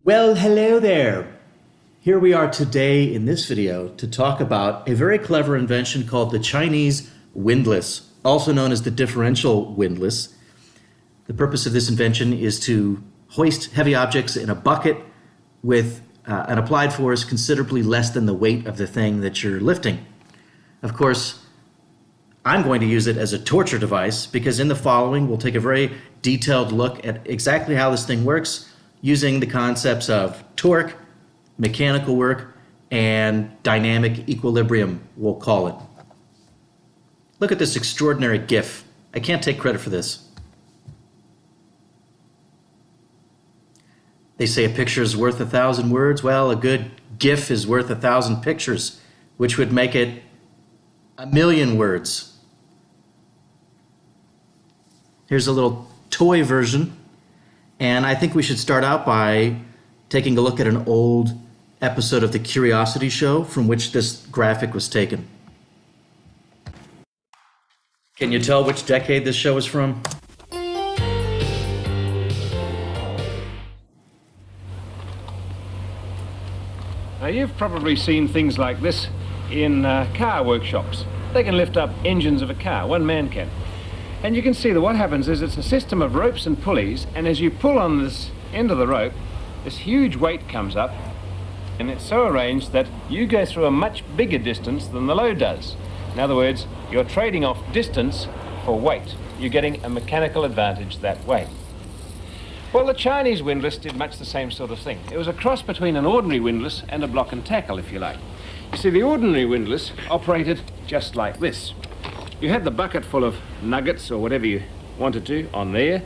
Well, hello there. Here we are today in this video to talk about a very clever invention called the Chinese Windlass, also known as the Differential Windlass. The purpose of this invention is to hoist heavy objects in a bucket with an applied force considerably less than the weight of the thing that you're lifting. Of course, I'm going to use it as a torture device because in the following we'll take a very detailed look at exactly how this thing works using the concepts of torque, mechanical work, and dynamic equilibrium, we'll call it. Look at this extraordinary GIF. I can't take credit for this. They say a picture is worth 1,000 words. Well, a good GIF is worth 1,000 pictures, which would make it 1,000,000 words. Here's a little toy version, and I think we should start out by taking a look at an old episode of the Curiosity Show from which this graphic was taken. Can you tell which decade this show is from? Now, you've probably seen things like this in car workshops. They can lift up engines of a car, one man can. And you can see that what happens is it's a system of ropes and pulleys, and as you pull on this end of the rope, this huge weight comes up, and it's so arranged that you go through a much bigger distance than the load does. In other words, you're trading off distance for weight. You're getting a mechanical advantage that way. Well, the Chinese windlass did much the same sort of thing. It was a cross between an ordinary windlass and a block and tackle, if you like. You see, the ordinary windlass operated just like this. You had the bucket full of nuggets or whatever you wanted to on there,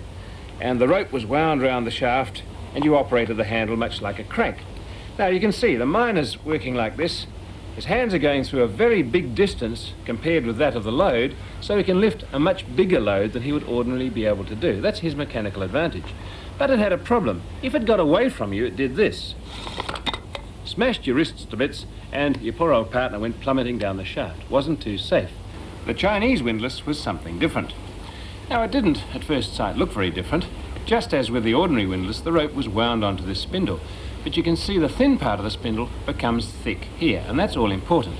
and the rope was wound around the shaft, and you operated the handle much like a crank. Now you can see the miner's working like this. His hands are going through a very big distance compared with that of the load, so he can lift a much bigger load than he would ordinarily be able to do. That's his mechanical advantage. But it had a problem. If it got away from you, it did this. Smashed your wrists to bits, and your poor old partner went plummeting down the shaft. Wasn't too safe. The Chinese windlass was something different. Now, it didn't, at first sight, look very different. Just as with the ordinary windlass, the rope was wound onto this spindle. But you can see the thin part of the spindle becomes thick here, and that's all important.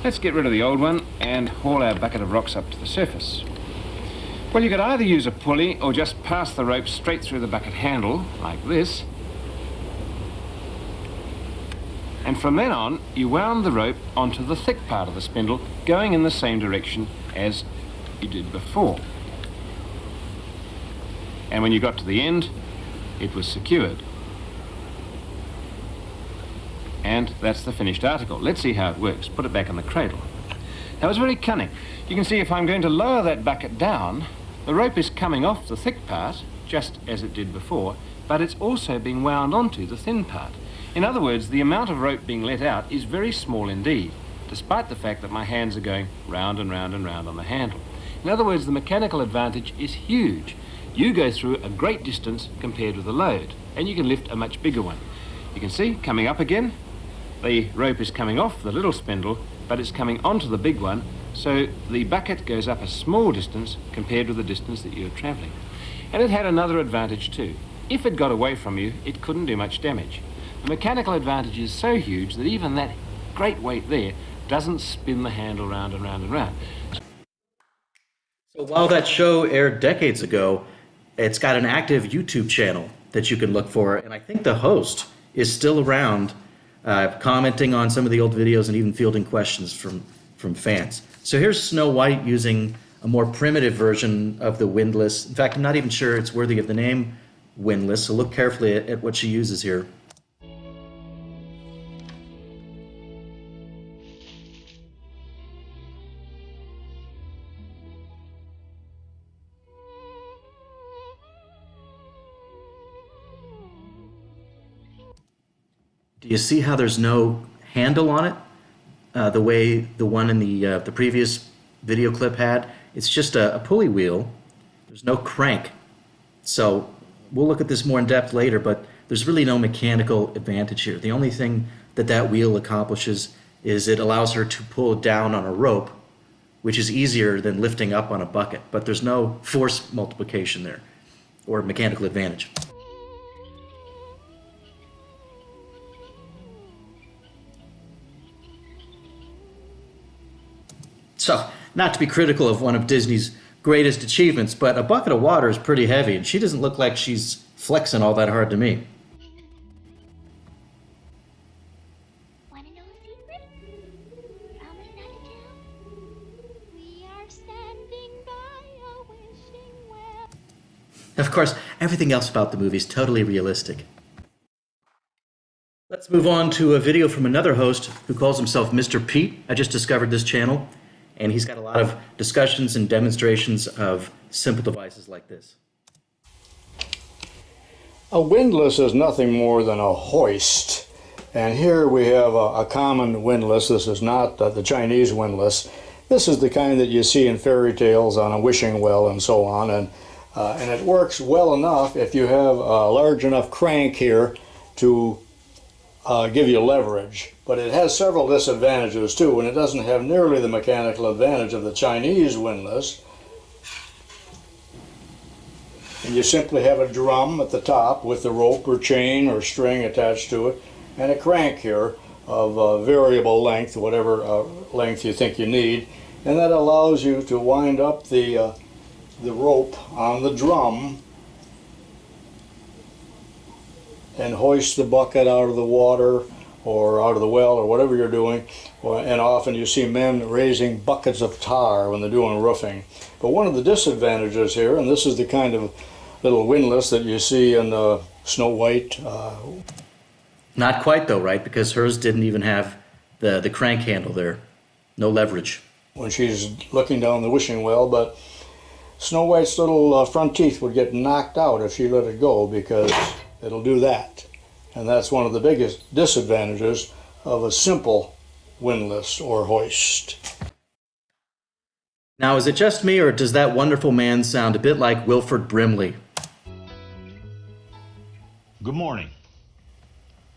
Let's get rid of the old one and haul our bucket of rocks up to the surface. Well, you could either use a pulley or just pass the rope straight through the bucket handle, like this. And from then on, you wound the rope onto the thick part of the spindle, going in the same direction as you did before. And when you got to the end, it was secured. And that's the finished article. Let's see how it works. Put it back in the cradle. Now, it's very cunning. You can see if I'm going to lower that bucket down, the rope is coming off the thick part, just as it did before, but it's also being wound onto the thin part. In other words, the amount of rope being let out is very small indeed, despite the fact that my hands are going round and round and round on the handle. In other words, the mechanical advantage is huge. You go through a great distance compared with the load, and you can lift a much bigger one. You can see, coming up again, the rope is coming off the little spindle, but it's coming onto the big one, so the bucket goes up a small distance compared with the distance that you're travelling. And it had another advantage too. If it got away from you, it couldn't do much damage. The mechanical advantage is so huge that even that great weight there doesn't spin the handle round and round and round. So while that show aired decades ago, it's got an active YouTube channel that you can look for, and I think the host is still around commenting on some of the old videos and even fielding questions from fans. So here's Snow White using a more primitive version of the windlass. In fact, I'm not even sure it's worthy of the name windlass, so look carefully at what she uses here. Do you see how there's no handle on it, the way the one in the previous video clip had? It's just a pulley wheel. There's no crank. So we'll look at this more in depth later, but there's really no mechanical advantage here. The only thing that wheel accomplishes is it allows her to pull down on a rope, which is easier than lifting up on a bucket, but there's no force multiplication there or mechanical advantage. So, not to be critical of one of Disney's greatest achievements, but a bucket of water is pretty heavy, and she doesn't look like she's flexing all that hard to me. Wanna know a secret? Promise not to tell. We are standing by a wishing well. Of course, everything else about the movie is totally realistic. Let's move on to a video from another host who calls himself Mr. Pete. I just discovered this channel, and he's got a lot of discussions and demonstrations of simple devices like this. A windlass is nothing more than a hoist. And here we have a common windlass. This is not the Chinese windlass. This is the kind that you see in fairy tales on a wishing well and so on. And it works well enough if you have a large enough crank here to give you leverage. But it has several disadvantages too, and it doesn't have nearly the mechanical advantage of the Chinese windlass. And you simply have a drum at the top with the rope or chain or string attached to it, and a crank here of variable length, whatever length you think you need, and that allows you to wind up the rope on the drum and hoist the bucket out of the water or out of the well or whatever you're doing. And often you see men raising buckets of tar when they're doing roofing. But one of the disadvantages here, and this is the kind of little windlass that you see in Snow White. Not quite though, right? Because hers didn't even have the crank handle there. No leverage. When she's looking down the wishing well, but Snow White's little front teeth would get knocked out if she let it go, because it'll do that. And that's one of the biggest disadvantages of a simple windlass or hoist. Now, is it just me, or does that wonderful man sound a bit like Wilford Brimley? Good morning.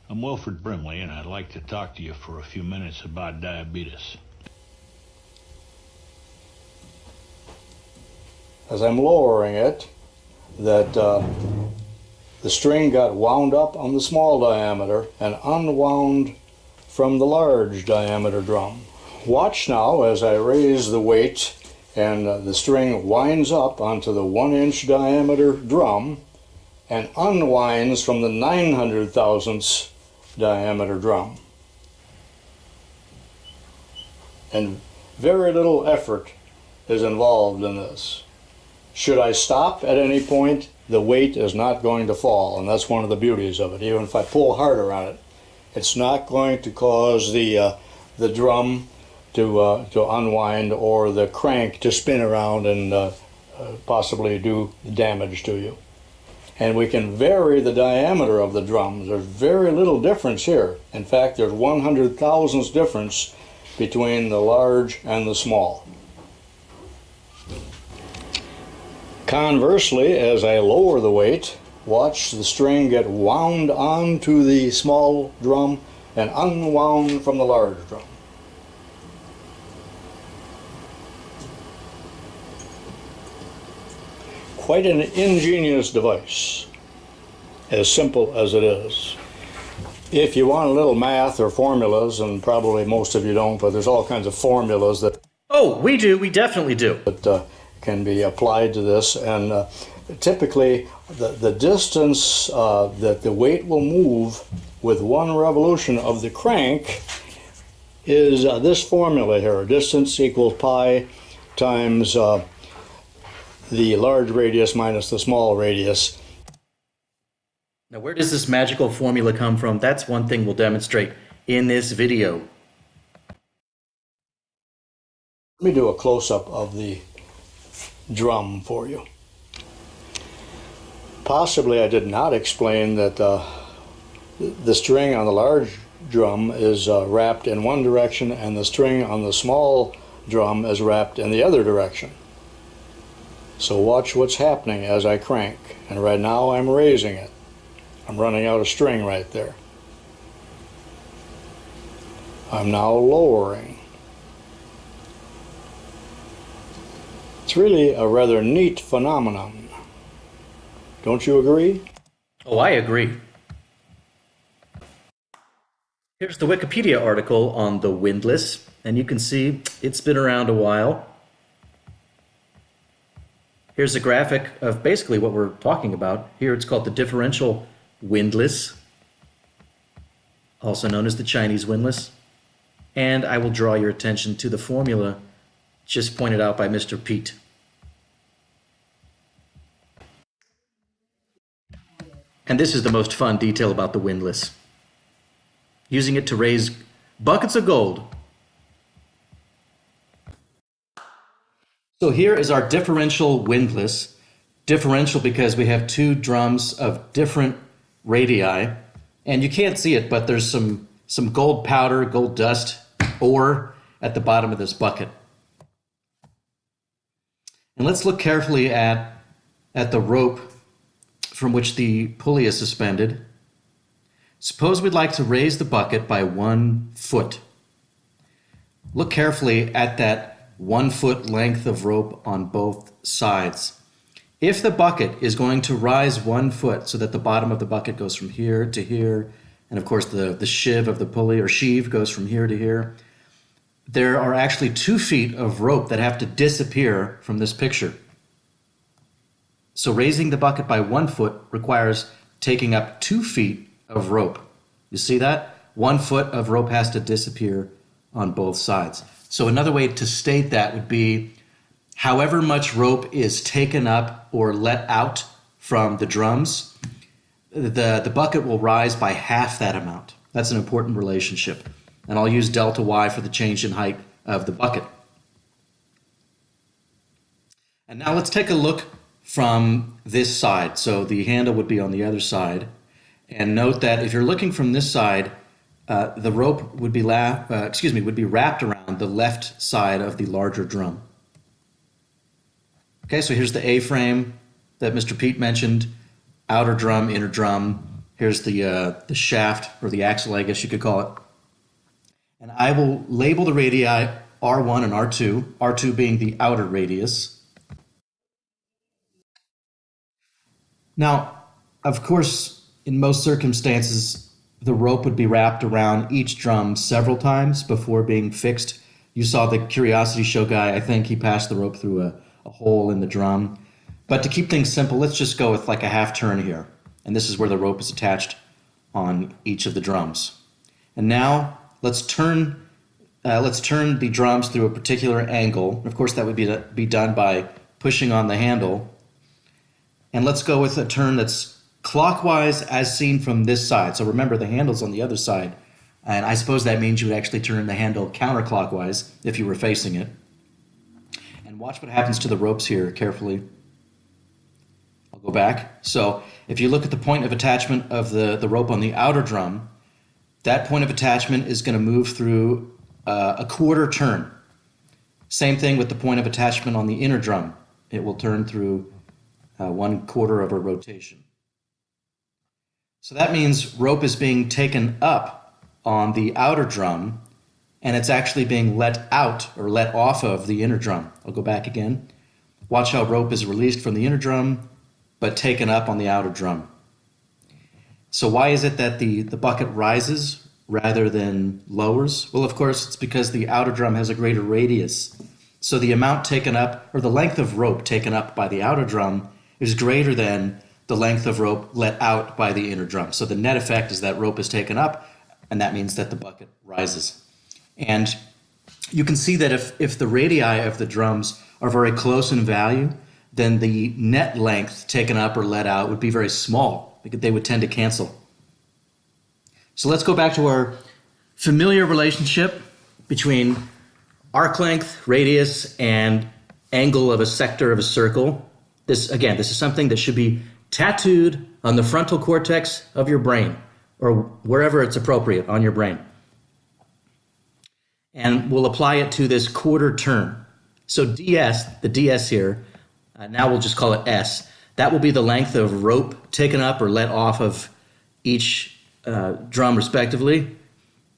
I'm Wilford Brimley, and I'd like to talk to you for a few minutes about diabetes. As I'm lowering it, that the string got wound up on the small diameter and unwound from the large diameter drum. Watch now as I raise the weight and the string winds up onto the 1-inch diameter drum and unwinds from the 900 thousandths diameter drum. And very little effort is involved in this. Should I stop at any point, the weight is not going to fall, and that's one of the beauties of it. Even if I pull harder on it, it's not going to cause the drum to unwind or the crank to spin around and possibly do damage to you. And we can vary the diameter of the drums. There's very little difference here. In fact, there's 100 thousandths difference between the large and the small. Conversely, as I lower the weight, watch the string get wound onto the small drum and unwound from the large drum. Quite an ingenious device, as simple as it is. If you want a little math or formulas, and probably most of you don't, but there's all kinds of formulas that Oh, we do. We definitely do. Can be applied to this, and typically the distance that the weight will move with one revolution of the crank is this formula here. Distance equals pi times the large radius minus the small radius. Now, where does this magical formula come from? That's one thing we'll demonstrate in this video. Let me do a close-up of the drum for you. Possibly I did not explain that the string on the large drum is wrapped in one direction and the string on the small drum is wrapped in the other direction. So watch what's happening as I crank, and right now I'm raising it. I'm running out of string right there. I'm now lowering. It's really a rather neat phenomenon. Don't you agree? Oh, I agree. Here's the Wikipedia article on the windlass, and you can see it's been around a while. Here's a graphic of basically what we're talking about. Here it's called the Differential Windlass, also known as the Chinese Windlass. And I will draw your attention to the formula just pointed out by Mr. Pete. And this is the most fun detail about the windlass. Using it to raise buckets of gold. So here is our differential windlass. Differential because we have two drums of different radii. And you can't see it, but there's some gold powder, gold dust, ore at the bottom of this bucket. And let's look carefully at the rope from which the pulley is suspended. Suppose we'd like to raise the bucket by 1 foot. Look carefully at that 1 foot length of rope on both sides. If the bucket is going to rise 1 foot so that the bottom of the bucket goes from here to here, and of course the sheave of the pulley or sheave goes from here to here, there are actually 2 feet of rope that have to disappear from this picture. So raising the bucket by 1 foot requires taking up 2 feet of rope. You see that? 1 foot of rope has to disappear on both sides. So another way to state that would be however much rope is taken up or let out from the drums, the bucket will rise by half that amount. That's an important relationship. And I'll use delta Y for the change in height of the bucket. And now let's take a look from this side. So the handle would be on the other side. And note that if you're looking from this side, the rope would be wrapped around the left side of the larger drum. Okay, so here's the A-frame that Mr. Pete mentioned, outer drum, inner drum. Here's the shaft, or the axle, I guess you could call it. And I will label the radii R1 and R2, R2 being the outer radius. Now, of course, in most circumstances, the rope would be wrapped around each drum several times before being fixed. You saw the Curiosity Show guy, I think he passed the rope through a hole in the drum. But to keep things simple, let's just go with like a half turn here. And this is where the rope is attached on each of the drums. And now let's turn the drums through a particular angle. Of course, that would be done by pushing on the handle. And let's go with a turn that's clockwise as seen from this side. So remember, the handle's on the other side. And I suppose that means you would actually turn the handle counterclockwise if you were facing it. And watch what happens to the ropes here carefully. I'll go back. So if you look at the point of attachment of the rope on the outer drum, that point of attachment is going to move through a quarter turn. Same thing with the point of attachment on the inner drum. It will turn through 1/4 of a rotation. So that means rope is being taken up on the outer drum, and it's actually being let out or let off of the inner drum. I'll go back again. Watch how rope is released from the inner drum, but taken up on the outer drum. So why is it that the bucket rises rather than lowers? Well, of course, it's because the outer drum has a greater radius. So the amount taken up, or the length of rope taken up by the outer drum, is greater than the length of rope let out by the inner drum. So the net effect is that rope is taken up, and that means that the bucket rises. And you can see that if the radii of the drums are very close in value, then the net length taken up or let out would be very small. They would tend to cancel. So let's go back to our familiar relationship between arc length, radius, and angle of a sector of a circle. This is something that should be tattooed on the frontal cortex of your brain, or wherever it's appropriate on your brain. And we'll apply it to this quarter turn. So DS, the DS here, now we'll just call it S. That will be the length of rope taken up or let off of each drum respectively.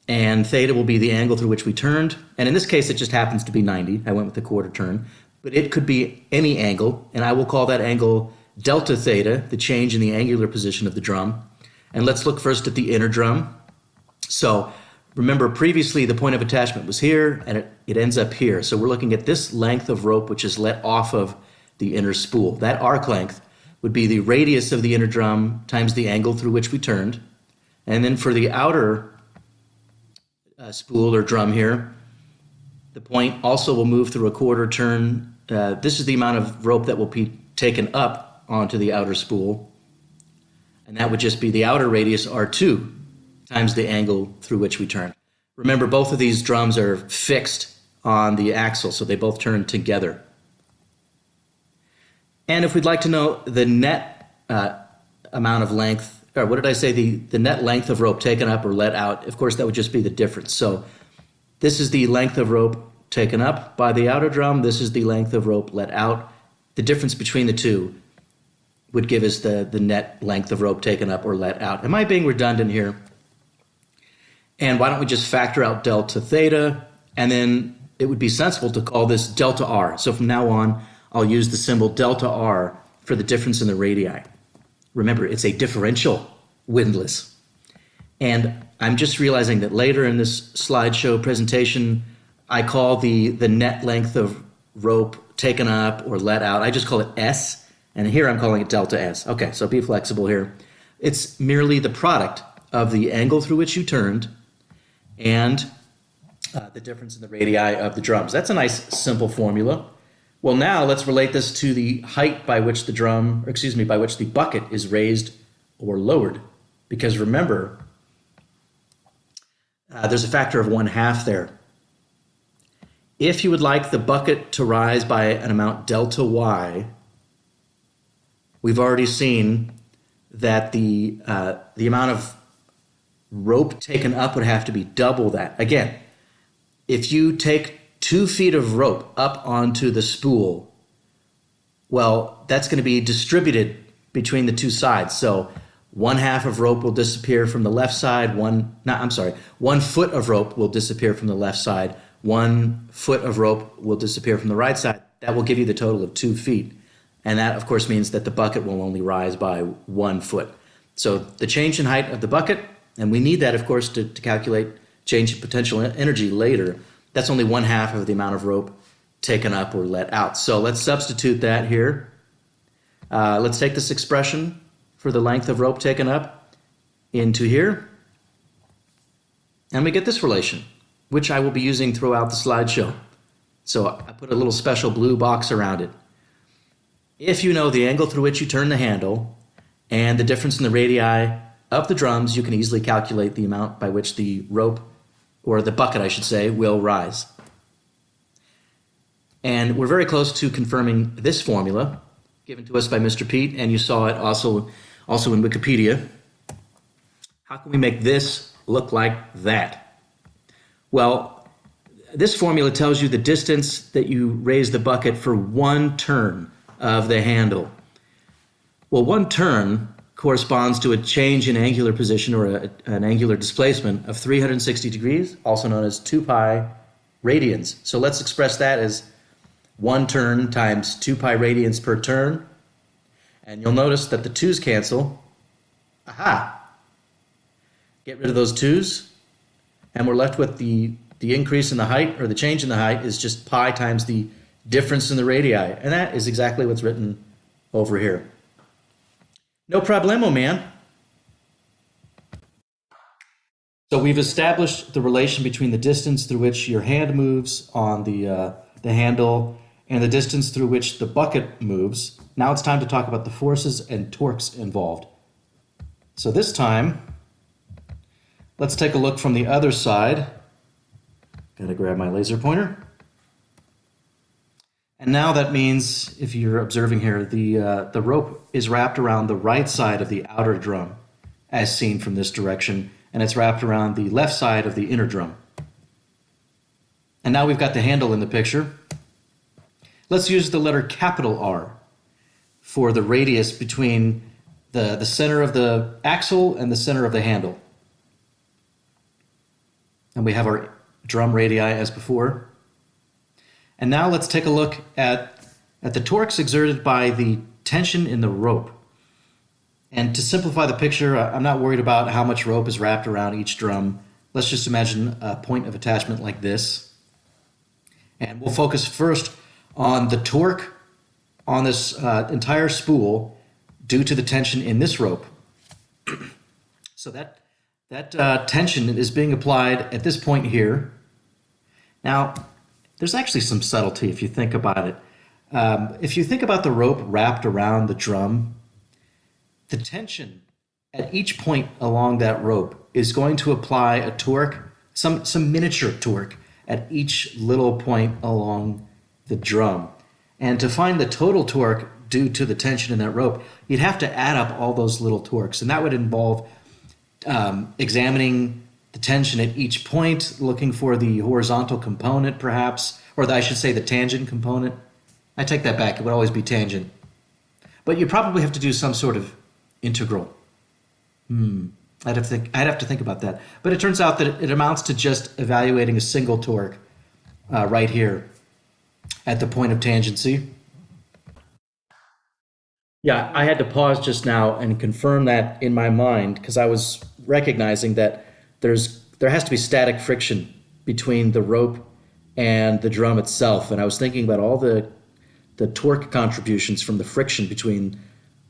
And theta will be the angle through which we turned. And in this case, it just happens to be 90. I went with the quarter turn. But it could be any angle, and I will call that angle delta theta, the change in the angular position of the drum. And let's look first at the inner drum. So Remember, previously the point of attachment was here, and it ends up here. So we're looking at this length of rope, which is let off of the inner spool. That arc length would be the radius of the inner drum times the angle through which we turned. And then for the outer spool or drum here, the point also will move through a quarter turn. This is the amount of rope that will be taken up onto the outer spool. And that would just be the outer radius, R2, times the angle through which we turn. Remember, both of these drums are fixed on the axle, so they both turn together. And if we'd like to know the net amount of length, or what did I say, the net length of rope taken up or let out, of course that would just be the difference. So this is the length of rope taken up by the outer drum, this is the length of rope let out. The difference between the two would give us the net length of rope taken up or let out. Am I being redundant here? And why don't we just factor out delta theta, and then it would be sensible to call this delta R. So from now on, I'll use the symbol delta R for the difference in the radii. Remember, it's a differential windlass. And I'm just realizing that later in this slideshow presentation, I call the net length of rope taken up or let out, I just call it S, and here I'm calling it delta S. Okay, so be flexible here. It's merely the product of the angle through which you turned and the difference in the radii of the drums. That's a nice simple formula. Well, now let's relate this to the height by which by which the bucket is raised or lowered. Because remember, there's a factor of 1/2 there. If you would like the bucket to rise by an amount delta Y, we've already seen that the amount of rope taken up would have to be double that. Again, if you take 2 feet of rope up onto the spool, well, that's going to be distributed between the two sides. So 1/2 of rope will disappear from the left side, 1 foot of rope will disappear from the left side, 1 foot of rope will disappear from the right side. That will give you the total of 2 feet. And that, of course, means that the bucket will only rise by 1 foot. So the change in height of the bucket, and we need that, of course, to calculate change in potential energy later, that's only 1/2 of the amount of rope taken up or let out. So let's substitute that here. Let's take this expression for the length of rope taken up into here. And we get this relation, which I will be using throughout the slideshow. So I put a little special blue box around it. If you know the angle through which you turn the handle and the difference in the radii of the drums, you can easily calculate the amount by which the rope, or the bucket I should say, will rise. And we're very close to confirming this formula given to us by Mr. Pete, and you saw it also in Wikipedia. How can we make this look like that? Well, this formula tells you the distance that you raise the bucket for 1 turn of the handle. Well, 1 turn corresponds to a change in angular position or an angular displacement of 360 degrees, also known as 2 pi radians. So let's express that as 1 turn times 2 pi radians per turn. And you'll notice that the 2's cancel. Aha! Get rid of those 2's, and we're left with the increase in the height, or the change in the height, is just pi times the difference in the radii. And that is exactly what's written over here. No problemo, man. So we've established the relation between the distance through which your hand moves on the handle and the distance through which the bucket moves. Now it's time to talk about the forces and torques involved. So this time, let's take a look from the other side. Gotta grab my laser pointer. And now that means, if you're observing here, the rope is wrapped around the right side of the outer drum, as seen from this direction, and it's wrapped around the left side of the inner drum. And now we've got the handle in the picture. Let's use the letter capital R for the radius between the center of the axle and the center of the handle. And we have our drum radii as before. And now let's take a look at the torques exerted by the tension in the rope. And to simplify the picture, I'm not worried about how much rope is wrapped around each drum. Let's just imagine a point of attachment like this. And we'll focus first on the torque on this entire spool due to the tension in this rope. So that tension is being applied at this point here. Now, there's actually some subtlety if you think about it. If you think about the rope wrapped around the drum, the tension at each point along that rope is going to apply a torque, some miniature torque at each little point along the drum. And to find the total torque due to the tension in that rope, you'd have to add up all those little torques. And that would involve examining the tension at each point, looking for the horizontal component perhaps, or I should say the tangent component. I take that back, it would always be tangent. But you probably have to do some sort of integral. I'd have to think about that. But it turns out that it amounts to just evaluating a single torque right here at the point of tangency. Yeah, I had to pause just now and confirm that in my mind because I was recognizing that there has to be static friction between the rope and the drum itself. And I was thinking about all the torque contributions from the friction between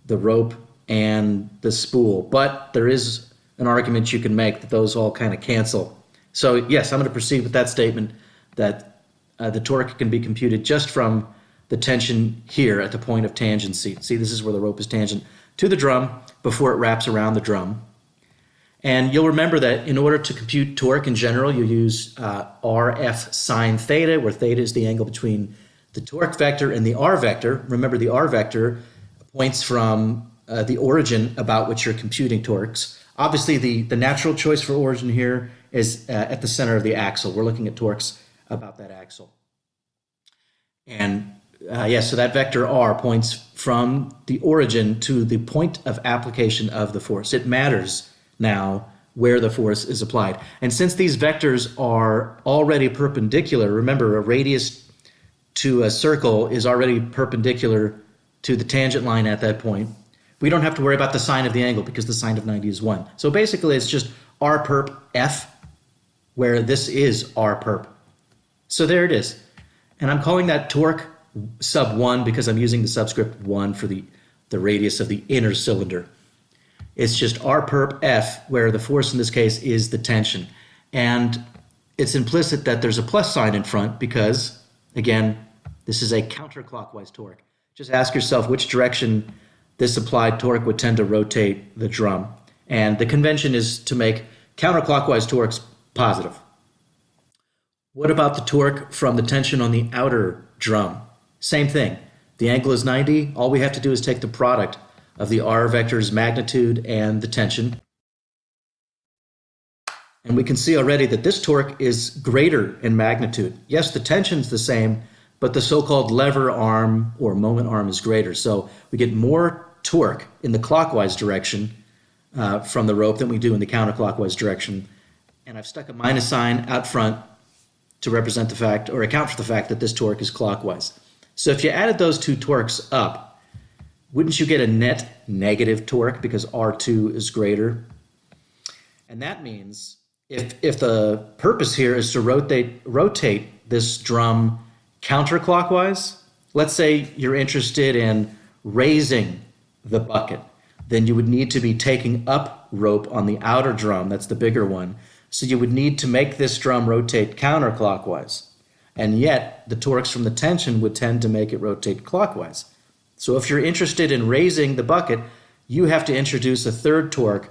the rope and the spool. But there is an argument you can make that those all kind of cancel. So yes, I'm going to proceed with that statement that the torque can be computed just from the tension here at the point of tangency. See, this is where the rope is tangent to the drum before it wraps around the drum. And you'll remember that in order to compute torque in general, you use RF sine theta, where theta is the angle between the torque vector and the R vector. Remember, the R vector points from the origin about which you're computing torques. Obviously, the natural choice for origin here is at the center of the axle. We're looking at torques about that axle. And so that vector R points from the origin to the point of application of the force. It matters now where the force is applied. And since these vectors are already perpendicular, remember a radius to a circle is already perpendicular to the tangent line at that point. We don't have to worry about the sine of the angle because the sine of 90 is 1. So basically it's just R perp F, where this is R perp. So there it is. And I'm calling that torque sub 1 because I'm using the subscript 1 for the radius of the inner cylinder. It's just R perp F, where the force in this case is the tension. And it's implicit that there's a plus sign in front because, again, this is a counterclockwise torque. Just ask yourself which direction this applied torque would tend to rotate the drum. And the convention is to make counterclockwise torques positive. What about the torque from the tension on the outer drum? Same thing. The angle is 90. All we have to do is take the product of the R vector's magnitude and the tension. And we can see already that this torque is greater in magnitude. Yes, the tension's the same, but the so-called lever arm or moment arm is greater. So we get more torque in the clockwise direction from the rope than we do in the counterclockwise direction. And I've stuck a minus sign out front to represent the fact or account for the fact that this torque is clockwise. So if you added those two torques up, wouldn't you get a net negative torque because R2 is greater? And that means if the purpose here is to rotate this drum counterclockwise, let's say you're interested in raising the bucket, then you would need to be taking up rope on the outer drum, that's the bigger one. So you would need to make this drum rotate counterclockwise. And yet the torques from the tension would tend to make it rotate clockwise. So if you're interested in raising the bucket, you have to introduce a third torque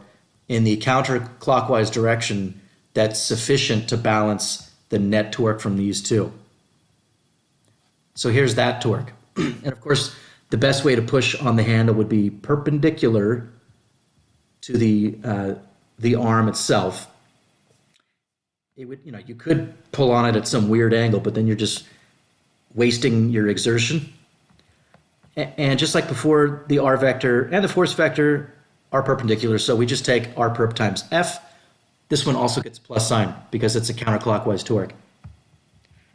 in the counterclockwise direction that's sufficient to balance the net torque from these two. So here's that torque. And of course, the best way to push on the handle would be perpendicular to the arm itself. It would, you could pull on it at some weird angle, but then you're just wasting your exertion. And just like before, the R vector and the force vector are perpendicular, so we just take R perp times F. This one also gets plus sign because it's a counterclockwise torque.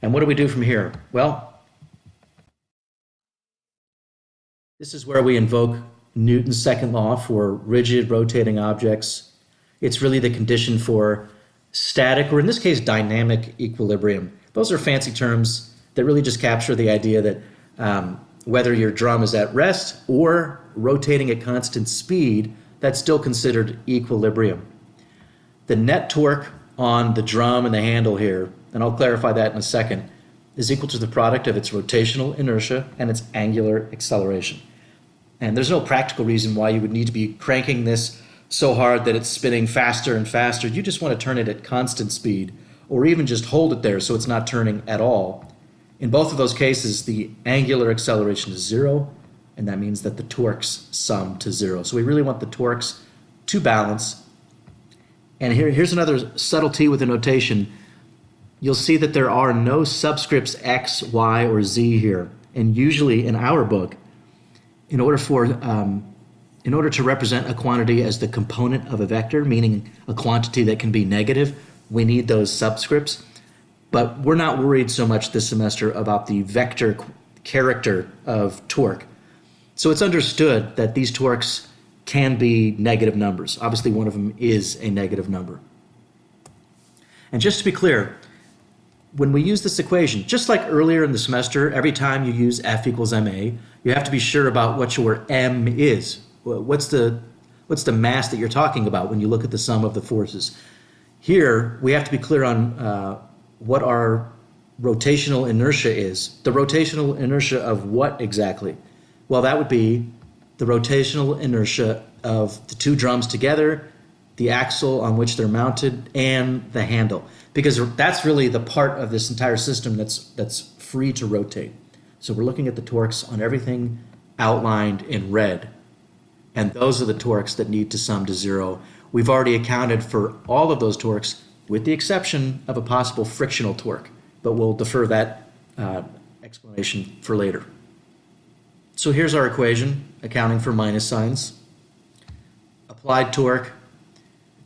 And what do we do from here? Well, this is where we invoke Newton's second law for rigid rotating objects. It's really the condition for static, or in this case, dynamic equilibrium. Those are fancy terms that really just capture the idea that whether your drum is at rest or rotating at constant speed, that's still considered equilibrium. The net torque on the drum and the handle here, and I'll clarify that in a second, is equal to the product of its rotational inertia and its angular acceleration. And there's no practical reason why you would need to be cranking this so hard that it's spinning faster and faster. You just want to turn it at constant speed, or even just hold it there so it's not turning at all. In both of those cases, the angular acceleration is 0, and that means that the torques sum to 0. So we really want the torques to balance. And here's another subtlety with the notation. You'll see that there are no subscripts x, y, or z here. And usually in our book, in order to represent a quantity as the component of a vector, meaning a quantity that can be negative, we need those subscripts. But we're not worried so much this semester about the vector character of torque. So it's understood that these torques can be negative numbers. Obviously, one of them is a negative number. And just to be clear, when we use this equation, just like earlier in the semester, every time you use F equals ma, you have to be sure about what your m is. What's the mass that you're talking about when you look at the sum of the forces? Here, we have to be clear on what our rotational inertia is. The rotational inertia of what exactly? Well, that would be the rotational inertia of the two drums together, the axle on which they're mounted, and the handle. Because that's really the part of this entire system that's free to rotate. So we're looking at the torques on everything outlined in red. And those are the torques that need to sum to 0. We've already accounted for all of those torques, with the exception of a possible frictional torque, but we'll defer that explanation for later. So here's our equation, accounting for minus signs. Applied torque,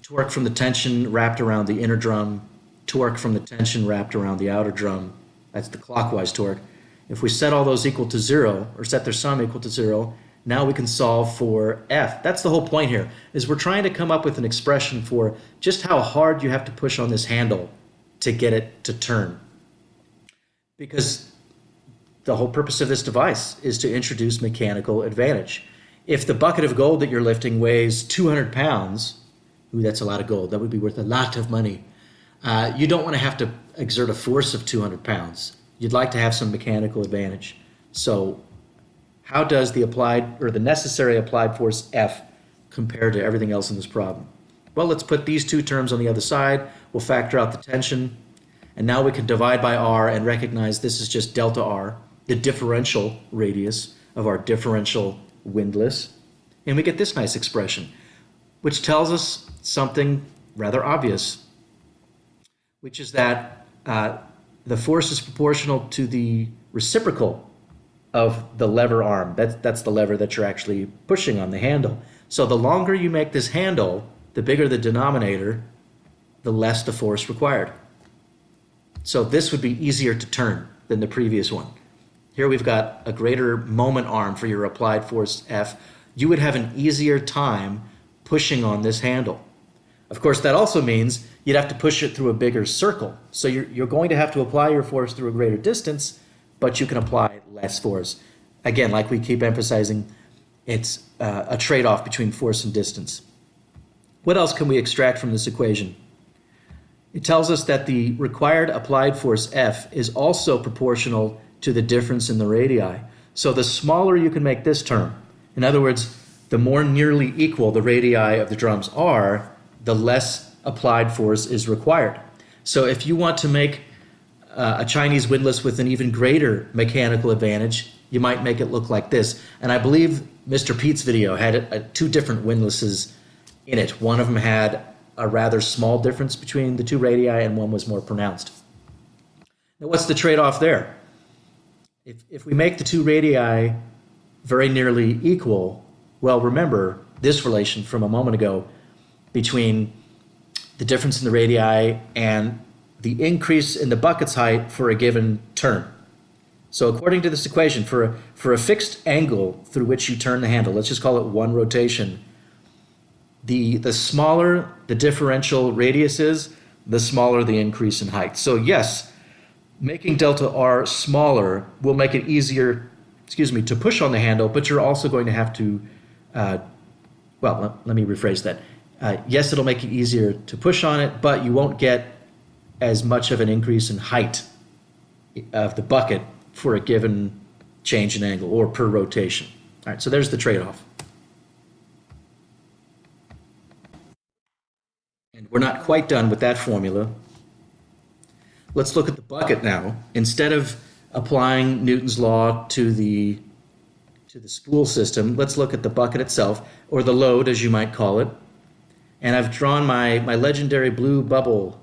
torque from the tension wrapped around the inner drum, torque from the tension wrapped around the outer drum. That's the clockwise torque. If we set all those equal to 0, or set their sum equal to 0, now we can solve for F. That's the whole point here, is we're trying to come up with an expression for just how hard you have to push on this handle to get it to turn. Because the whole purpose of this device is to introduce mechanical advantage. If the bucket of gold that you're lifting weighs 200 pounds, ooh, that's a lot of gold, that would be worth a lot of money, you don't want to have to exert a force of 200 pounds. You'd like to have some mechanical advantage. So how does the applied, or the necessary applied force F compare to everything else in this problem? Well, let's put these two terms on the other side. We'll factor out the tension, and now we can divide by R and recognize this is just delta R, the differential radius of our differential windlass. And we get this nice expression, which tells us something rather obvious, which is that the force is proportional to the reciprocal of the lever arm. That's the lever that you're actually pushing on the handle. So the longer you make this handle, the bigger the denominator, the less the force required. So this would be easier to turn than the previous one. Here we've got a greater moment arm for your applied force F. You would have an easier time pushing on this handle. Of course, that also means you'd have to push it through a bigger circle. So you're going to have to apply your force through a greater distance, but you can apply less force. Again, like we keep emphasizing, it's a trade-off between force and distance. What else can we extract from this equation? It tells us that the required applied force F is also proportional to the difference in the radii. So the smaller you can make this term, in other words, the more nearly equal the radii of the drums are, the less applied force is required. So if you want to make a Chinese windlass with an even greater mechanical advantage, you might make it look like this. And I believe Mr. Pete's video had two different windlasses in it. One of them had a rather small difference between the two radii, and one was more pronounced. Now, what's the trade-off there? If we make the two radii very nearly equal, well, remember this relation from a moment ago between the difference in the radii and the increase in the bucket's height for a given turn. So according to this equation, for a fixed angle through which you turn the handle, let's just call it one rotation, the smaller the differential radius is, the smaller the increase in height. So yes, making delta R smaller will make it easier, to push on the handle, but you're also going to have to, let me rephrase that. Yes, it'll make it easier to push on it, but you won't get as much of an increase in height of the bucket for a given change in angle or per rotation. All right, so there's the trade-off. And we're not quite done with that formula. Let's look at the bucket now. Instead of applying Newton's law to the spool system, let's look at the bucket itself, or the load as you might call it. And I've drawn my legendary blue bubble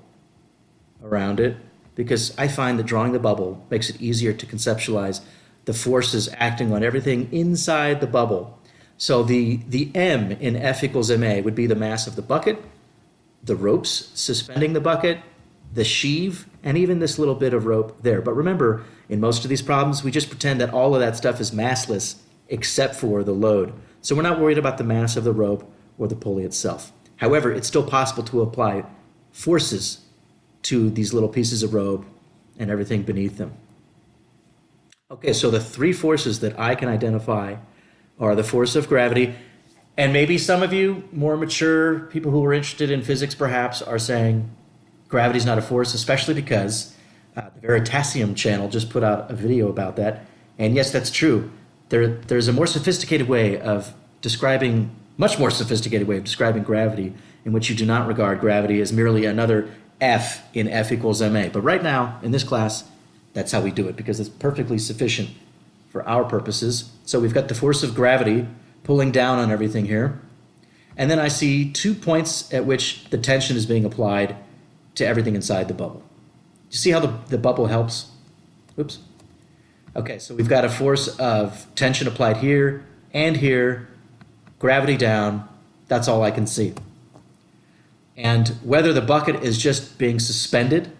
around it because I find that drawing the bubble makes it easier to conceptualize the forces acting on everything inside the bubble. So the M in F equals ma would be the mass of the bucket, the ropes suspending the bucket, the sheave, and even this little bit of rope there. But remember, in most of these problems, we just pretend that all of that stuff is massless except for the load. So we're not worried about the mass of the rope or the pulley itself. However, it's still possible to apply forces to these little pieces of rope and everything beneath them. Okay, so the three forces that I can identify are the force of gravity, and maybe some of you, more mature people who are interested in physics perhaps, are saying gravity is not a force, especially because the Veritasium channel just put out a video about that. And yes, that's true. There's a more sophisticated way of describing, much more sophisticated way of describing gravity, in which you do not regard gravity as merely another F in F equals ma. But right now, in this class, that's how we do it, because it's perfectly sufficient for our purposes. So we've got the force of gravity pulling down on everything here. And then I see 2 points at which the tension is being applied to everything inside the bubble. Do you see how the bubble helps? Oops. Okay, so we've got a force of tension applied here and here, gravity down. That's all I can see. And whether the bucket is just being suspended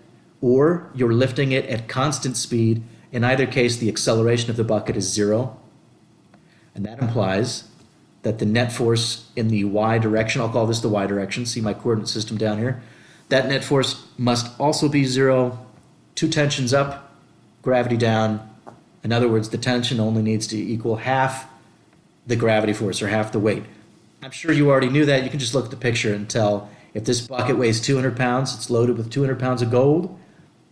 or you're lifting it at constant speed, in either case, the acceleration of the bucket is 0. And that implies that the net force in the y direction, I'll call this the y direction, see my coordinate system down here, that net force must also be 0. 2 tensions up, gravity down. In other words, the tension only needs to equal half the gravity force, or half the weight. I'm sure you already knew that. You can just look at the picture and tell if this bucket weighs 200 pounds, it's loaded with 200 pounds of gold,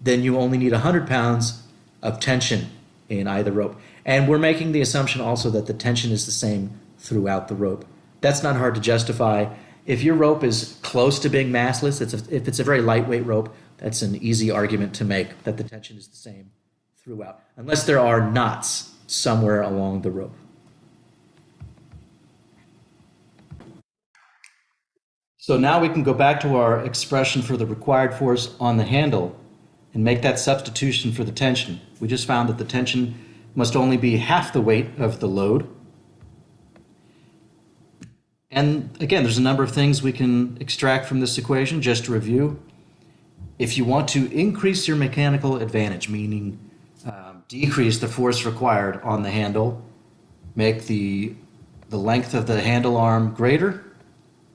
then you only need 100 pounds of tension in either rope. And we're making the assumption also that the tension is the same throughout the rope. That's not hard to justify. If your rope is close to being massless, if it's a very lightweight rope, that's an easy argument to make that the tension is the same throughout, unless there are knots somewhere along the rope. So now we can go back to our expression for the required force on the handle and make that substitution for the tension. We just found that the tension must only be half the weight of the load. And again, there's a number of things we can extract from this equation. Just to review, if you want to increase your mechanical advantage, meaning decrease the force required on the handle, make the length of the handle arm greater,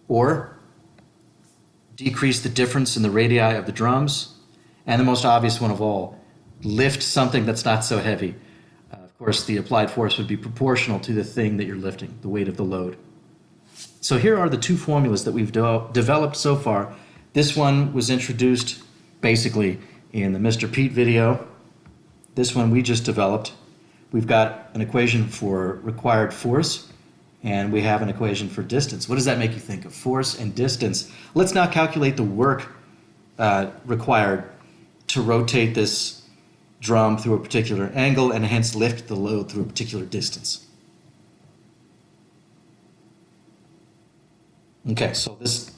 or decrease the difference in the radii of the drums, and the most obvious one of all, lift something that's not so heavy. Of course, the applied force would be proportional to the thing that you're lifting, the weight of the load. So here are the 2 formulas that we've developed so far. This one was introduced basically in the Mr. Pete video. This one we just developed. We've got an equation for required force, and we have an equation for distance. What does that make you think of? Force and distance. Let's now calculate the work required to rotate this drum through a particular angle and hence lift the load through a particular distance. Okay, so this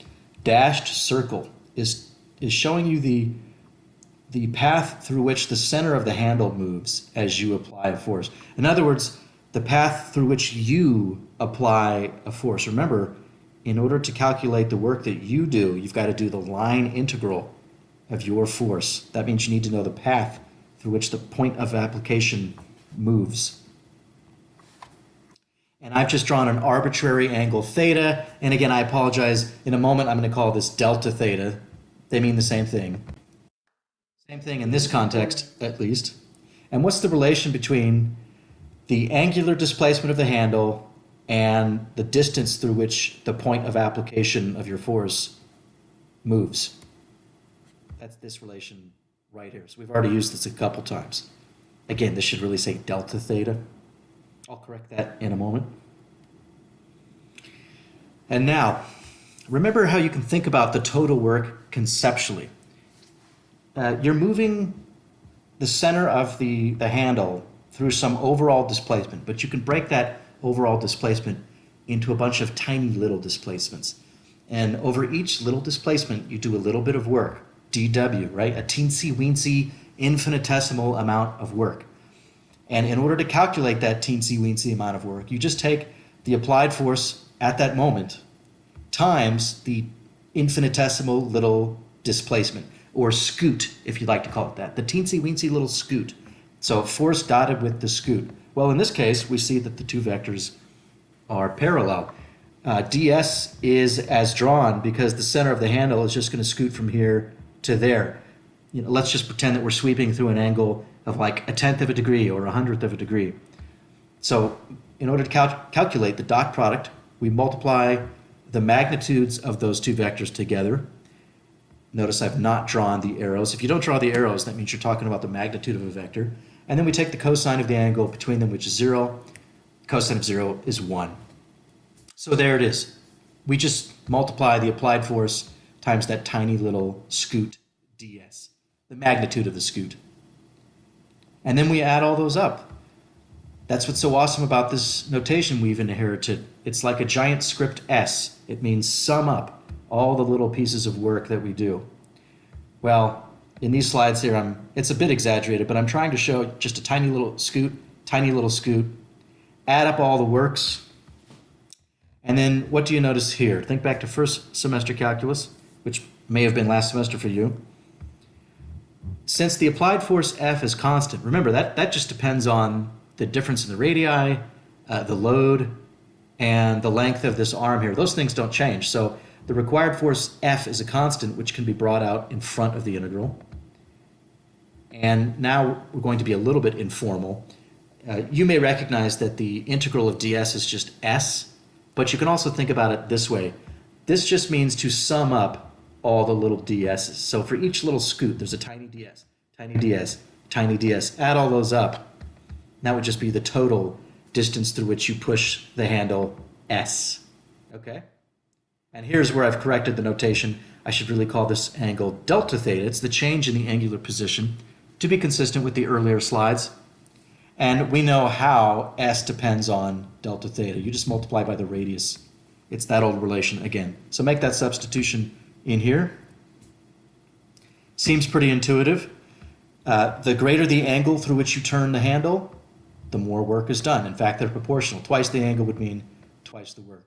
dashed circle is showing you the path through which the center of the handle moves as you apply a force. In other words, the path through which you apply a force. Remember, in order to calculate the work that you do, you've got to do the line integral of your force. That means you need to know the path through which the point of application moves. And I've just drawn an arbitrary angle theta, and again, I apologize, in a moment I'm going to call this delta theta. They mean the same thing. Same thing in this context, at least. And what's the relation between the angular displacement of the handle and the distance through which the point of application of your force moves? That's this relation right here. So we've already used this a couple times. Again, this should really say delta theta. I'll correct that in a moment. And now, remember how you can think about the total work conceptually. You're moving the center of the handle through some overall displacement, but you can break that overall displacement into a bunch of tiny little displacements. And over each little displacement, you do a little bit of work, dW, right? A teensy-weensy infinitesimal amount of work. And in order to calculate that teensy-weensy amount of work, you just take the applied force at that moment times the infinitesimal little displacement, or scoot, if you'd like to call it that, the teensy-weensy little scoot. So force dotted with the scoot. Well, in this case, we see that the two vectors are parallel. ds is as drawn because the center of the handle is just going to scoot from here to there. Let's just pretend that we're sweeping through an angle of like 1/10 of a degree or 1/100th of a degree. So in order to calculate the dot product, we multiply the magnitudes of those two vectors together. Notice I've not drawn the arrows. If you don't draw the arrows, that means you're talking about the magnitude of a vector. And then we take the cosine of the angle between them, which is 0. Cosine of 0 is 1. So there it is. We just multiply the applied force times that tiny little scoot ds, the magnitude of the scoot. And then we add all those up. That's what's so awesome about this notation we've inherited. It's like a giant script S. It means sum up all the little pieces of work that we do. Well, in these slides here, it's a bit exaggerated, but I'm trying to show just a tiny little scoot, add up all the works, and then what do you notice here? Think back to first semester calculus, which may have been last semester for you. Since the applied force F is constant, remember that just depends on the difference in the radii, the load, and the length of this arm here. Those things don't change. So the required force F is a constant, which can be brought out in front of the integral. And now we're going to be a little bit informal. You may recognize that the integral of ds is just s, but you can also think about it this way. This just means to sum up all the little ds's. So for each little scoot, there's a tiny ds, tiny ds, tiny ds. Add all those up. That would just be the total distance through which you push the handle s. Okay? And here's where I've corrected the notation. I should really call this angle delta theta. It's the change in the angular position to be consistent with the earlier slides. And we know how s depends on delta theta. You just multiply by the radius. It's that old relation again. So make that substitution in here. Seems pretty intuitive. The greater the angle through which you turn the handle, the more work is done. In fact, they're proportional. Twice the angle would mean twice the work.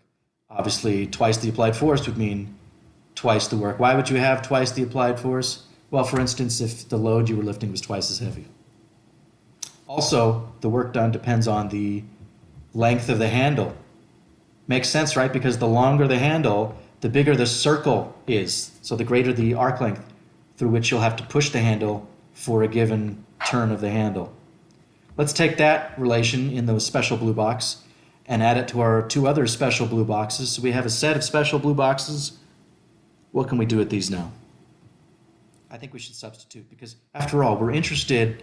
Obviously, twice the applied force would mean twice the work. Why would you have twice the applied force? Well, for instance, if the load you were lifting was twice as heavy. Also, the work done depends on the length of the handle. Makes sense, right? Because the longer the handle, the bigger the circle is. So the greater the arc length through which you'll have to push the handle for a given turn of the handle. Let's take that relation in the special blue box and add it to our two other special blue boxes. So we have a set of special blue boxes. What can we do with these now? I think we should substitute because, after all, we're interested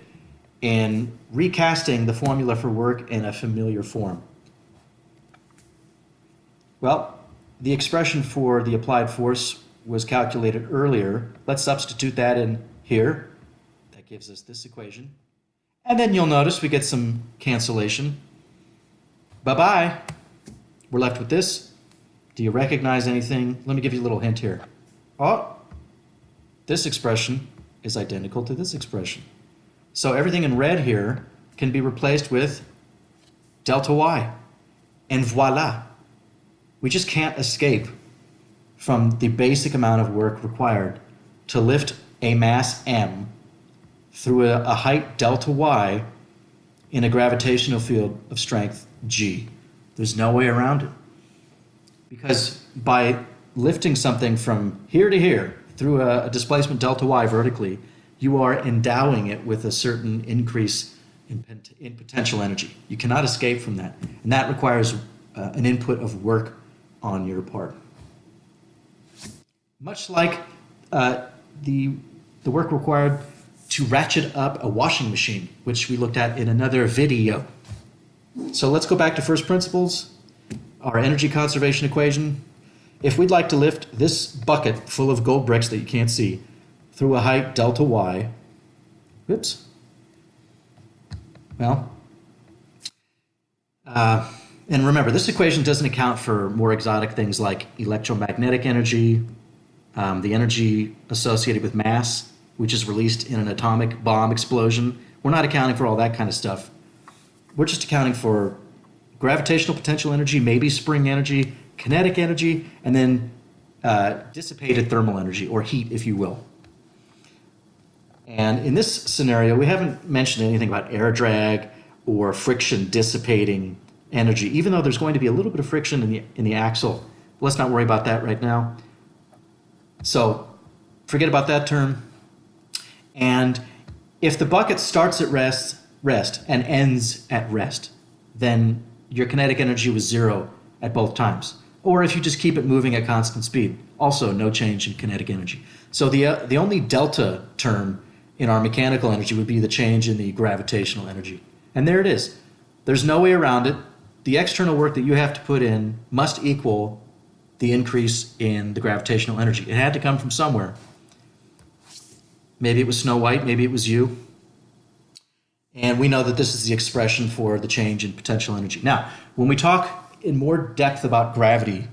in recasting the formula for work in a familiar form. Well, the expression for the applied force was calculated earlier. Let's substitute that in here. That gives us this equation. And then you'll notice we get some cancellation. Bye-bye. We're left with this. Do you recognize anything? Let me give you a little hint here. Oh, this expression is identical to this expression. So everything in red here can be replaced with delta y. And voila. We just can't escape from the basic amount of work required to lift a mass m through a height delta y in a gravitational field of strength g. There's no way around it. Because by lifting something from here to here, through a displacement delta y vertically, you are endowing it with a certain increase in potential energy. You cannot escape from that. And that requires an input of work on your part. Much like the work required to ratchet up a washing machine, which we looked at in another video. So let's go back to first principles, our energy conservation equation. If we'd like to lift this bucket full of gold bricks that you can't see through a height delta y, whoops, well, and remember, this equation doesn't account for more exotic things like electromagnetic energy, the energy associated with mass, which is released in an atomic bomb explosion. We're not accounting for all that kind of stuff. We're just accounting for gravitational potential energy, maybe spring energy, kinetic energy, and then dissipated thermal energy, or heat, if you will. And in this scenario, we haven't mentioned anything about air drag or friction dissipating energy, even though there's going to be a little bit of friction in the axle. Let's not worry about that right now. So forget about that term. And if the bucket starts at rest and ends at rest, then your kinetic energy was 0 at both times. Or if you just keep it moving at constant speed, also no change in kinetic energy. So the only delta term in our mechanical energy would be the change in the gravitational energy. And there it is. There's no way around it. The external work that you have to put in must equal the increase in the gravitational energy. It had to come from somewhere. Maybe it was Snow White, maybe it was you. And we know that this is the expression for the change in potential energy. Now, when we talk in more depth about gravity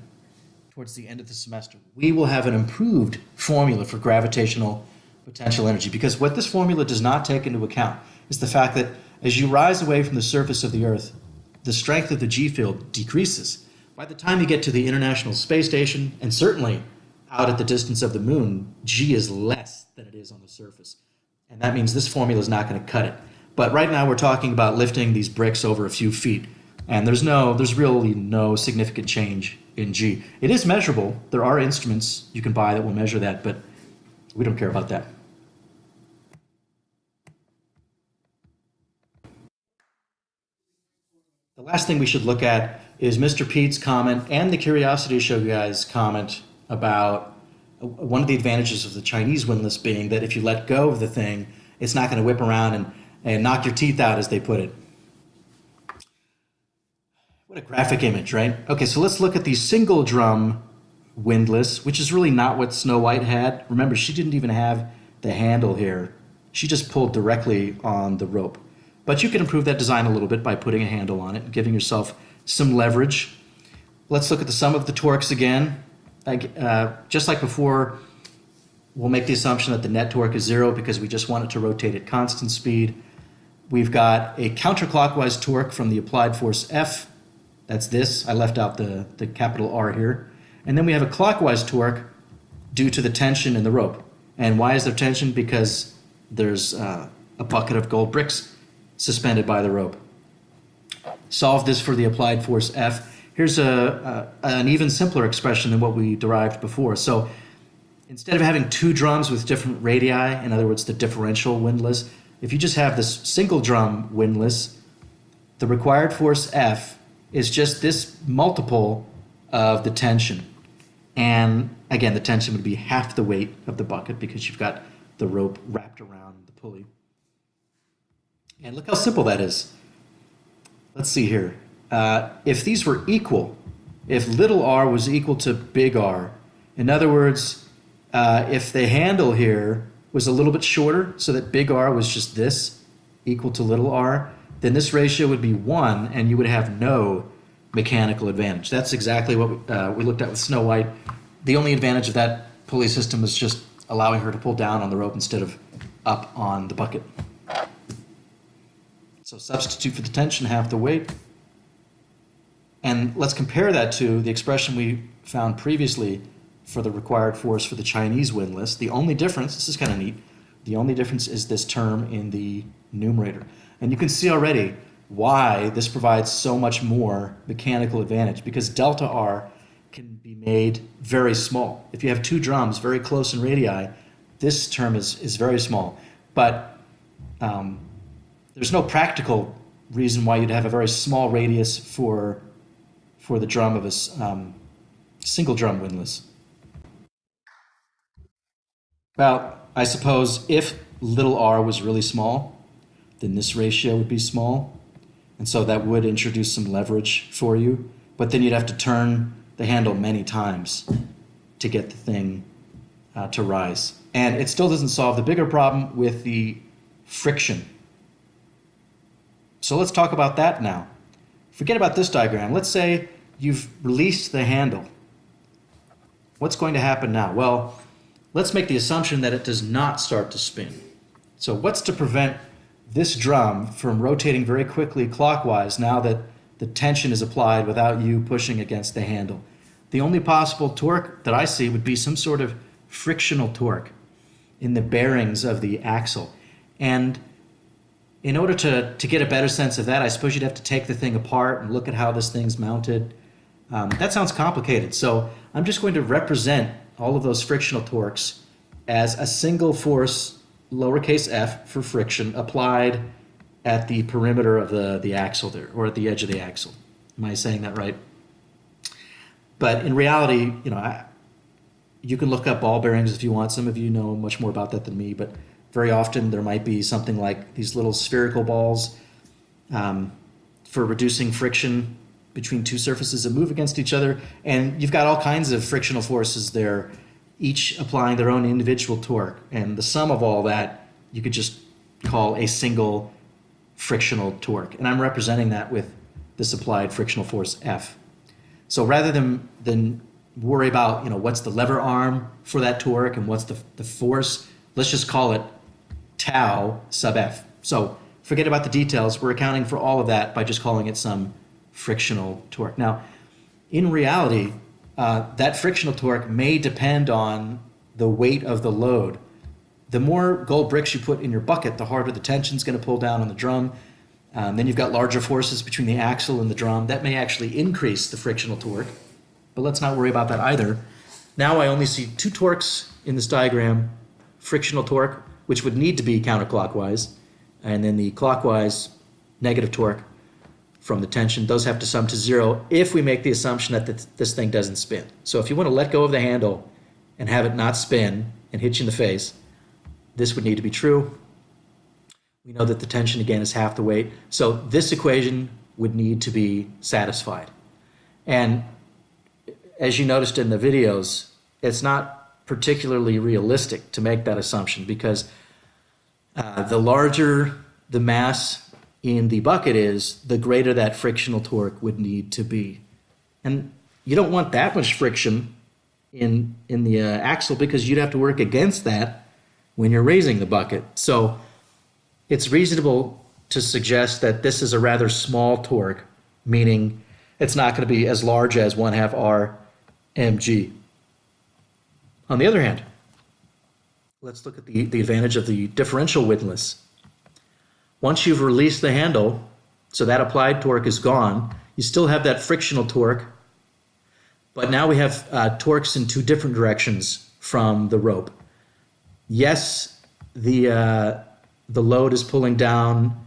towards the end of the semester, we will have an improved formula for gravitational potential energy, because what this formula does not take into account is the fact that as you rise away from the surface of the Earth, the strength of the G field decreases. By the time you get to the International Space Station, and certainly out at the distance of the moon, G is less than it is on the surface. And that means this formula is not going to cut it. But right now we're talking about lifting these bricks over a few feet, and there's really no significant change in G. It is measurable. There are instruments you can buy that will measure that, but we don't care about that. The last thing we should look at is Mr. Pete's comment and the Curiosity Show guy's comment about one of the advantages of the Chinese windlass being that if you let go of the thing, it's not going to whip around and knock your teeth out, as they put it. What a graphic image, right? Okay, so let's look at the single drum windlass, which is really not what Snow White had. Remember, she didn't even have the handle here. She just pulled directly on the rope. But you can improve that design a little bit by putting a handle on it and giving yourself some leverage. Let's look at the sum of the torques again. Just like before, we'll make the assumption that the net torque is 0 because we just want it to rotate at constant speed. We've got a counterclockwise torque from the applied force F. That's this. I left out the capital R here. And then we have a clockwise torque due to the tension in the rope. And why is there tension? Because there's a bucket of gold bricks suspended by the rope. Solve this for the applied force F. Here's an even simpler expression than what we derived before. So instead of having two drums with different radii, in other words, the differential windlass, if you just have this single drum windlass, the required force F is just this multiple of the tension. And again, the tension would be half the weight of the bucket because you've got the rope wrapped around the pulley. And look how simple that is. Let's see here. If these were equal, if little r was equal to big R, in other words, if the handle here was a little bit shorter so that big R was just this, equal to little r, then this ratio would be 1 and you would have no mechanical advantage. That's exactly what we looked at with Snow White. The only advantage of that pulley system was just allowing her to pull down on the rope instead of up on the bucket. So substitute for the tension, half the weight. And let's compare that to the expression we found previously for the required force for the Chinese windlass. The only difference, this is kind of neat, the only difference is this term in the numerator. And you can see already why this provides so much more mechanical advantage, because delta R can be made very small. If you have two drums very close in radii, this term is very small. But there's no practical reason why you'd have a very small radius for the drum of a single drum windlass. Well, I suppose if little r was really small, then this ratio would be small. And so that would introduce some leverage for you. But then you'd have to turn the handle many times to get the thing to rise. And it still doesn't solve the bigger problem with the friction. So let's talk about that now. Forget about this diagram. Let's say you've released the handle. What's going to happen now? Well, let's make the assumption that it does not start to spin. So what's to prevent this drum from rotating very quickly clockwise now that the tension is applied without you pushing against the handle? The only possible torque that I see would be some sort of frictional torque in the bearings of the axle. And in order to get a better sense of that, I suppose you'd have to take the thing apart and look at how this thing's mounted. That sounds complicated, so I'm just going to represent all of those frictional torques as a single force, lowercase f, for friction applied at the perimeter of the axle there, or at the edge of the axle. Am I saying that right? But in reality, you can look up ball bearings if you want. Some of you know much more about that than me, but very often there might be something like these little spherical balls for reducing friction between two surfaces that move against each other. And you've got all kinds of frictional forces there, each applying their own individual torque. And the sum of all that, you could just call a single frictional torque. And I'm representing that with this applied frictional force F. So rather than worry about, what's the lever arm for that torque and what's the force, let's just call it tau sub F. So forget about the details. We're accounting for all of that by just calling it some frictional torque. Now, in reality, that frictional torque may depend on the weight of the load. The more gold bricks you put in your bucket, the harder the tension's going to pull down on the drum. Then you've got larger forces between the axle and the drum. That may actually increase the frictional torque, but let's not worry about that either. Now I only see two torques in this diagram: frictional torque, which would need to be counterclockwise, and then the clockwise negative torque from the tension. Those have to sum to zero if we make the assumption that this thing doesn't spin. So if you want to let go of the handle and have it not spin and hit you in the face, this would need to be true. We know that the tension, again, is half the weight. So this equation would need to be satisfied. And as you noticed in the videos, it's not particularly realistic to make that assumption, because the larger the mass in the bucket is, the greater that frictional torque would need to be. And you don't want that much friction in the axle, because you'd have to work against that when you're raising the bucket. So it's reasonable to suggest that this is a rather small torque, meaning it's not going to be as large as 1/2 R mg. On the other hand, let's look at the advantage of the differential windlass. Once you've released the handle, so that applied torque is gone, you still have that frictional torque, but now we have torques in two different directions from the rope. Yes, the load is pulling down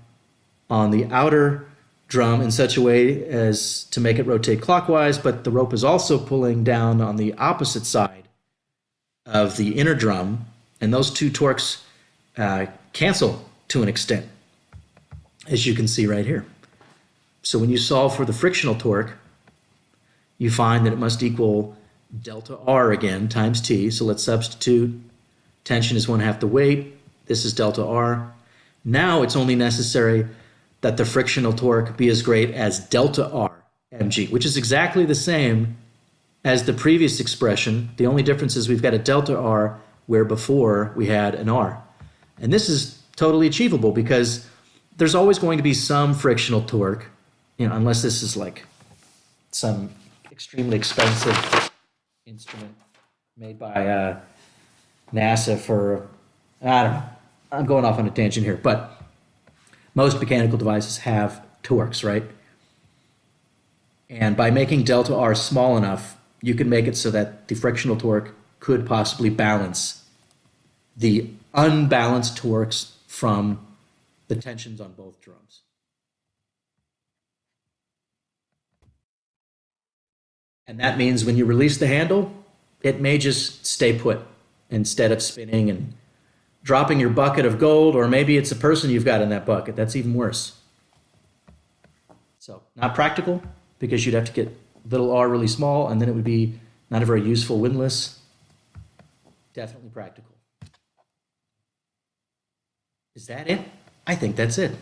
on the outer drum in such a way as to make it rotate clockwise, but the rope is also pulling down on the opposite side of the inner drum, and those two torques cancel to an extent, as you can see right here. So when you solve for the frictional torque, you find that it must equal delta R again times T. So let's substitute. Tension is 1/2 the weight. This is delta R. Now it's only necessary that the frictional torque be as great as delta R mg, which is exactly the same as the previous expression. The only difference is we've got a delta R where before we had an R. And this is totally achievable because there's always going to be some frictional torque, unless this is like some extremely expensive instrument made by NASA for, I don't know, I'm going off on a tangent here, but most mechanical devices have torques, right? And by making delta R small enough, you can make it so that the frictional torque could possibly balance the unbalanced torques from the tensions on both drums. And that means when you release the handle, it may just stay put instead of spinning and dropping your bucket of gold, or maybe it's a person you've got in that bucket. That's even worse. So not practical, because you'd have to get little r really small, and then it would be not a very useful windlass. Definitely practical. Is that it? I think that's it.